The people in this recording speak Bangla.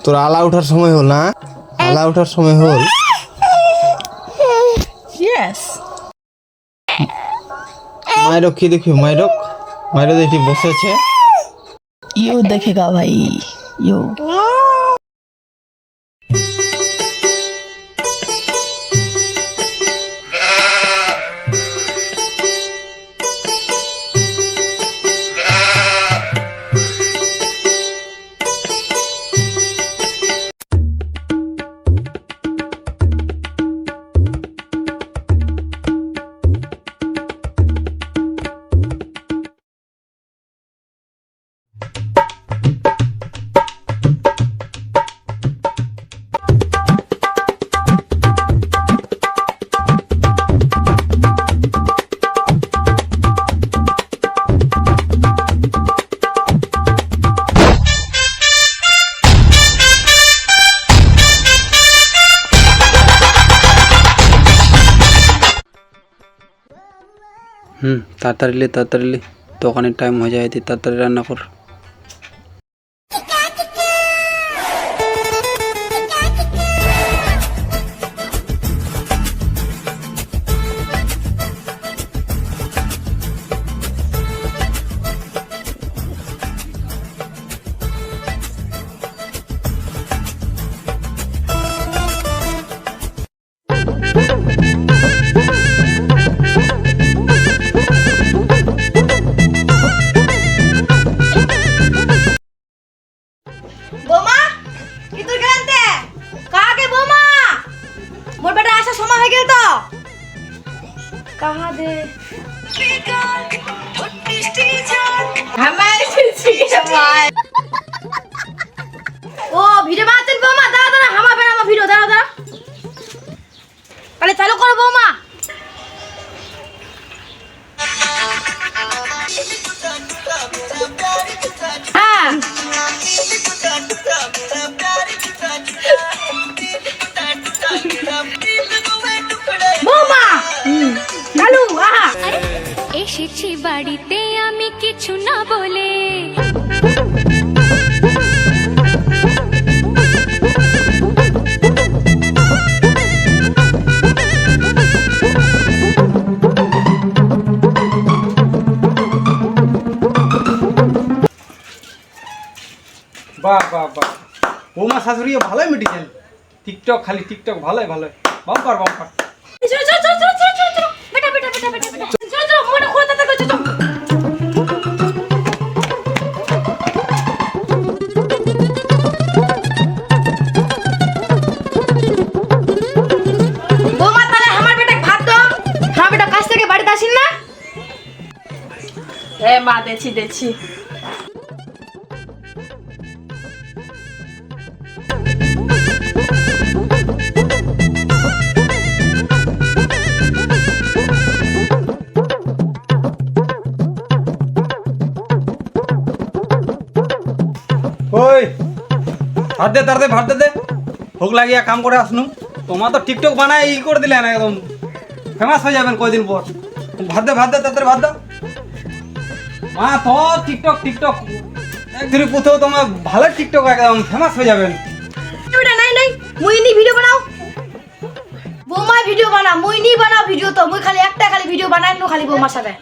তোর আলা ওঠার সময় হল না? আলা ওঠার সময় হল। यस মাইরক কি দেখি, মাইরক দেখি বসেছে। यू देखेगा भाई यू। তাড়াতাড়ি দোকানের টাইম হয়ে যায়, তাড়াতাড়ি রান্না কর। बोमा किधर गलते कहाँ के बोमा मोर बेटा आशा समय हो गेल तो कहाँ दे हमारे हमारे ओ वीडियो बनाते बोमा दादा दादा हमारा बेटा हमारा वीडियो दादा दादा पहले चालू करो बोमा हाँ बोमा चालू आहा এসেছি বাড়িতে আমি কিছু না বলে বাহ বাহ বাহ, বৌমা শাশুড়িও ভালোই মিটিছেন। টিকটক খালি টিকটক ভালোই বাম্পার। चलो चलो चलो चलो चलो चलो चलो बेटा बेटा बेटा बेटा बेटा चलो चलो मोटा खोलता था चलो बोमा ताले हमार बेटा भात दो हां बेटा काज থেকে বাড়িতে আসিন না ए माँ देছি ওই ভাত দে তাড়াতাড়ি ভাত দে, ভোগ লাগিয়া কাম করে আসনু। তোমার তো টিকটক বানায় ই করে দিলেন, একদম ফেমাস হয়ে যাবেন কয়দিন পর। ভাত দে তাড়াতাড়ি ভাত দাও। মা তো টিকটক একদিন কোথাও তোমার ভালো টিকটক একদম ফেমাস হয়ে যাবেন। बेटा नहीं नहीं मुई नी वीडियो बनाओ बोमा वीडियो बना मुई नी बनाओ वीडियो तो मुई खाली একটা খালি ভিডিও বানাই নো খালি बोमा সাথে